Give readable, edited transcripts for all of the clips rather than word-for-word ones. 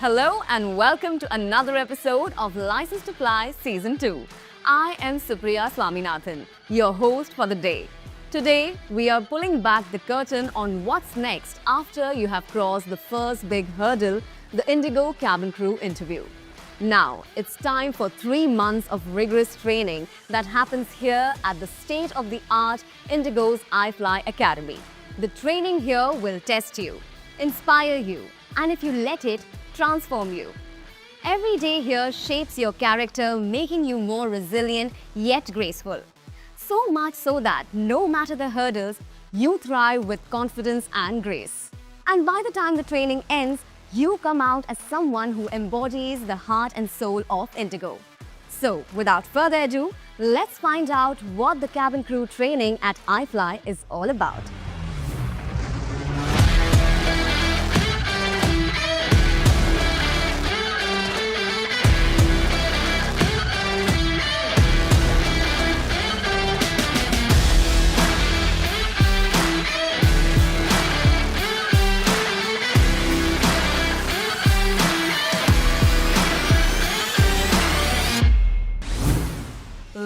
Hello and welcome to another episode of License to Fly Season 2. I am Supriya Swaminathan, your host for the day. Today, we are pulling back the curtain on what's next after you have crossed the first big hurdle, the Indigo cabin crew interview. Now, it's time for 3 months of rigorous training that happens here at the state-of-the-art Indigo's iFly Academy. The training here will test you, inspire you, and if you let it, transform you. Every day here shapes your character, making you more resilient yet graceful. So much so that no matter the hurdles, you thrive with confidence and grace. And by the time the training ends, you come out as someone who embodies the heart and soul of Indigo. So, without further ado, let's find out what the cabin crew training at iFly is all about.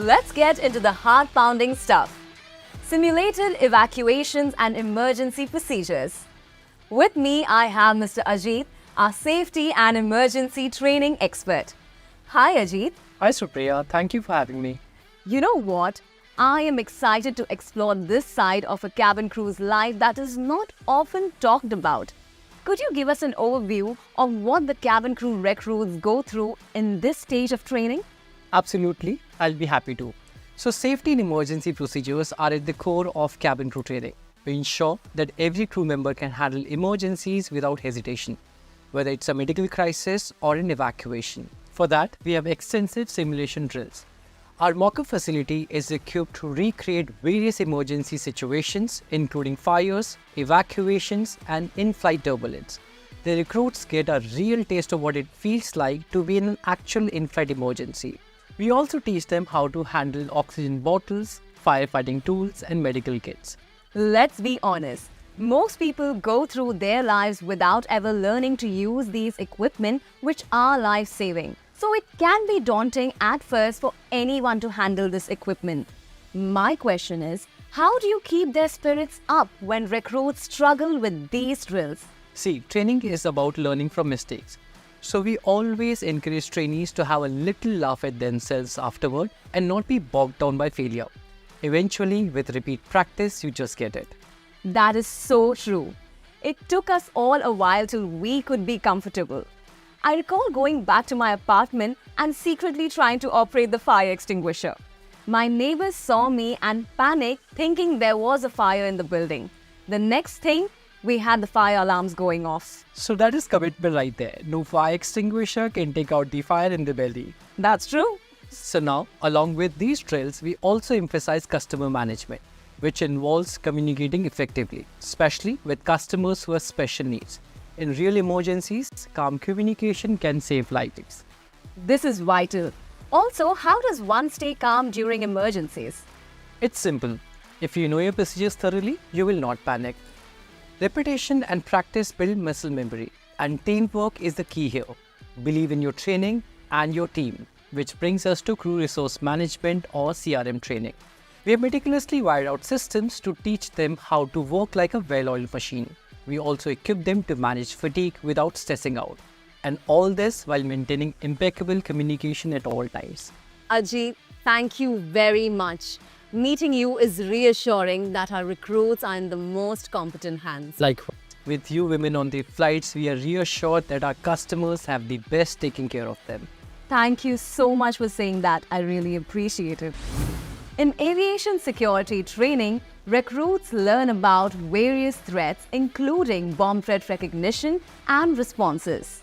Let's get into the heart-pounding stuff. Simulated evacuations and emergency procedures. With me, I have Mr. Ajit, our safety and emergency training expert. Hi, Ajit. Hi Supriya, thank you for having me. You know what? I am excited to explore this side of a cabin crew's life that is not often talked about. Could you give us an overview of what the cabin crew recruits go through in this stage of training? Absolutely, I'll be happy to. So safety and emergency procedures are at the core of cabin crew training. We ensure that every crew member can handle emergencies without hesitation, whether it's a medical crisis or an evacuation. For that, we have extensive simulation drills. Our mock-up facility is equipped to recreate various emergency situations, including fires, evacuations, and in-flight turbulence. The recruits get a real taste of what it feels like to be in an actual in-flight emergency. We also teach them how to handle oxygen bottles, firefighting tools, and medical kits. Let's be honest. Most people go through their lives without ever learning to use these equipment which are life-saving. So it can be daunting at first for anyone to handle this equipment. My question is, how do you keep their spirits up when recruits struggle with these drills? See, training is about learning from mistakes. So we always encourage trainees to have a little laugh at themselves afterward and not be bogged down by failure. Eventually, with repeat practice, you just get it. That is so true. It took us all a while till we could be comfortable. I recall going back to my apartment and secretly trying to operate the fire extinguisher. My neighbors saw me and panicked, thinking there was a fire in the building. The next thing, we had the fire alarms going off. So that is commitment right there. No fire extinguisher can take out the fire in the belly. That's true. So now, along with these drills, we also emphasize customer management, which involves communicating effectively, especially with customers who have special needs. In real emergencies, calm communication can save lives. This is vital. Also, how does one stay calm during emergencies? It's simple. If you know your procedures thoroughly, you will not panic. Repetition and practice build muscle memory, and teamwork is the key here. Believe in your training and your team, which brings us to crew resource management or CRM training. We have meticulously wired out systems to teach them how to work like a well-oiled machine. We also equip them to manage fatigue without stressing out. And all this while maintaining impeccable communication at all times. Ajit, thank you very much. Meeting you is reassuring that our recruits are in the most competent hands. Likewise, with you women on the flights, we are reassured that our customers have the best taking care of them. Thank you so much for saying that. I really appreciate it. In aviation security training, recruits learn about various threats, including bomb threat recognition and responses.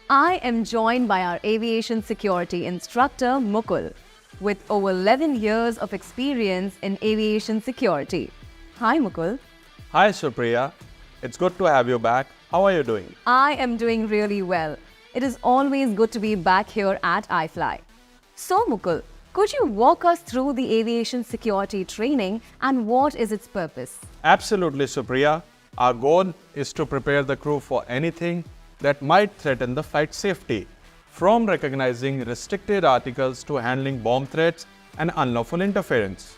I am joined by our aviation security instructor, Mukul, with over 11 years of experience in aviation security. Hi, Mukul. Hi, Supriya. It's good to have you back. How are you doing? I am doing really well. It is always good to be back here at iFly. So, Mukul, could you walk us through the aviation security training and what is its purpose? Absolutely, Supriya. Our goal is to prepare the crew for anything that might threaten the flight safety, from recognizing restricted articles to handling bomb threats and unlawful interference.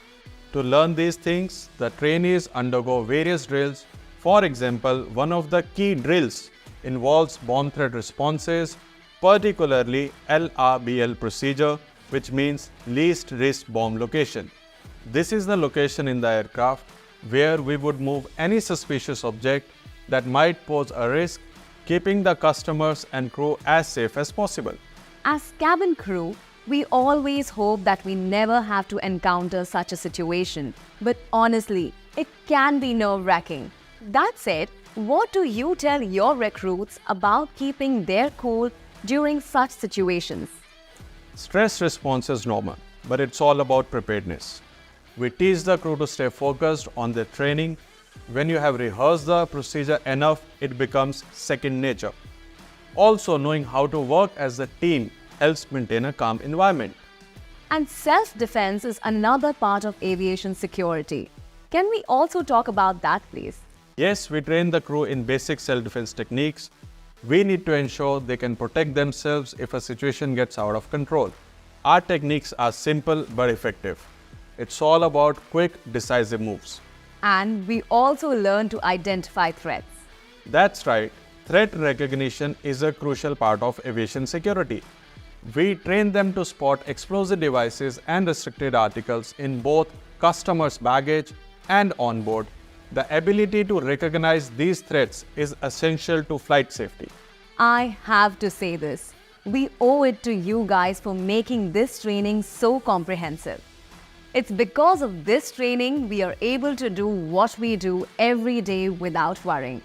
To learn these things, the trainees undergo various drills. For example, one of the key drills involves bomb threat responses, particularly LRBL procedure, which means least risk bomb location. This is the location in the aircraft where we would move any suspicious object that might pose a risk, keeping the customers and crew as safe as possible. As cabin crew, we always hope that we never have to encounter such a situation. But honestly, it can be nerve-wracking. That said, what do you tell your recruits about keeping their cool during such situations? Stress response is normal, but it's all about preparedness. We teach the crew to stay focused on their training. When you have rehearsed the procedure enough, it becomes second nature. Also, knowing how to work as a team helps maintain a calm environment. And self-defense is another part of aviation security. Can we also talk about that, please? Yes, we train the crew in basic self-defense techniques. We need to ensure they can protect themselves if a situation gets out of control. Our techniques are simple but effective. It's all about quick, decisive moves. And we also learn to identify threats. That's right. Threat recognition is a crucial part of aviation security. We train them to spot explosive devices and restricted articles in both customers' baggage and on board. The ability to recognize these threats is essential to flight safety. I have to say this. We owe it to you guys for making this training so comprehensive. It's because of this training we are able to do what we do every day without worrying.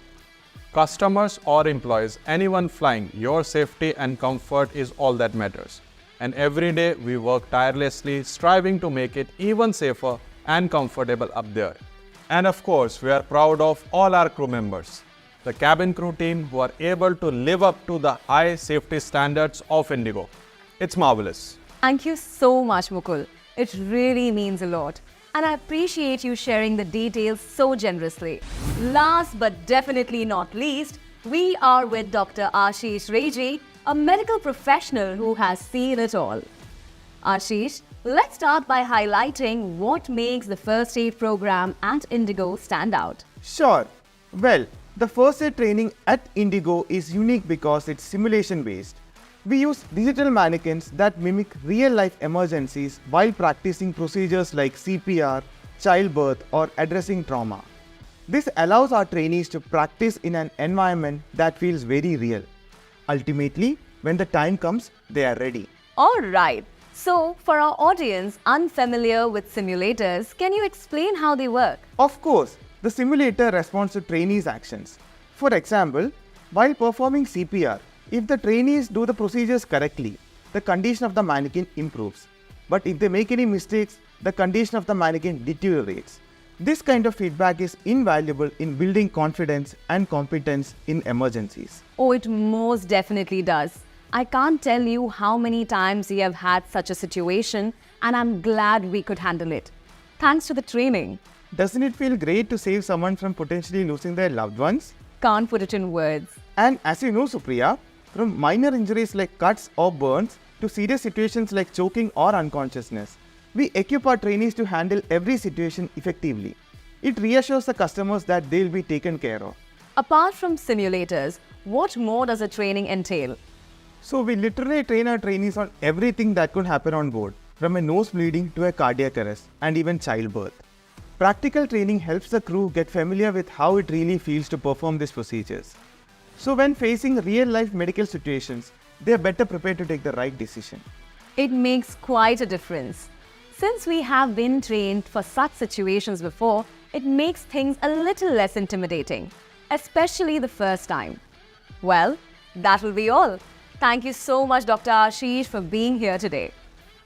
Customers or employees, anyone flying, your safety and comfort is all that matters. And every day we work tirelessly, striving to make it even safer and comfortable up there. And of course, we are proud of all our crew members, the cabin crew team who are able to live up to the high safety standards of Indigo. It's marvelous. Thank you so much, Mukul. It really means a lot. And I appreciate you sharing the details so generously. Last but definitely not least, we are with Dr. Ashish Reji, a medical professional who has seen it all. Ashish, let's start by highlighting what makes the first aid program at Indigo stand out. Sure. Well, the first aid training at Indigo is unique because it's simulation based. We use digital mannequins that mimic real-life emergencies while practicing procedures like CPR, childbirth, or addressing trauma. This allows our trainees to practice in an environment that feels very real. Ultimately, when the time comes, they are ready. All right. So, for our audience unfamiliar with simulators, can you explain how they work? Of course, the simulator responds to trainees' actions. For example, while performing CPR, if the trainees do the procedures correctly, the condition of the mannequin improves. But if they make any mistakes, the condition of the mannequin deteriorates. This kind of feedback is invaluable in building confidence and competence in emergencies. Oh, it most definitely does. I can't tell you how many times we have had such a situation, and I'm glad we could handle it. Thanks to the training. Doesn't it feel great to save someone from potentially losing their loved ones? Can't put it in words. And as you know, Supriya, from minor injuries like cuts or burns to serious situations like choking or unconsciousness, we equip our trainees to handle every situation effectively. It reassures the customers that they'll be taken care of. Apart from simulators, what more does the training entail? So we literally train our trainees on everything that could happen on board, from a nose bleeding to a cardiac arrest and even childbirth. Practical training helps the crew get familiar with how it really feels to perform these procedures. So when facing real-life medical situations, they are better prepared to take the right decision. It makes quite a difference. Since we have been trained for such situations before, it makes things a little less intimidating, especially the first time. Well, that will be all. Thank you so much, Dr. Ashish, for being here today.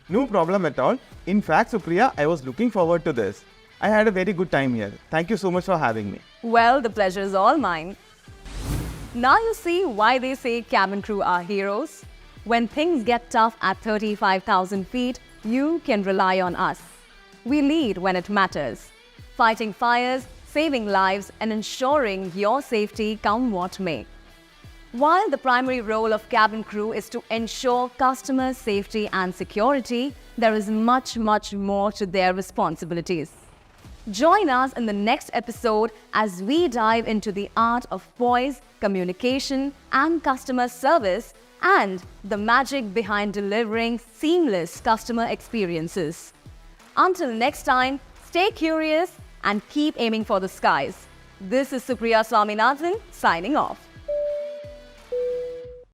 No problem at all. In fact, Supriya, I was looking forward to this. I had a very good time here. Thank you so much for having me. Well, the pleasure is all mine. Now you see why they say cabin crew are heroes. When things get tough at 35,000 feet, you can rely on us. We lead when it matters, fighting fires, saving lives, and ensuring your safety come what may. While the primary role of cabin crew is to ensure customer safety and security, there is much more to their responsibilities. Join us in the next episode as we dive into the art of poise, communication, and customer service, and the magic behind delivering seamless customer experiences. Until next time, stay curious and keep aiming for the skies. This is Supriya Swaminathan signing off.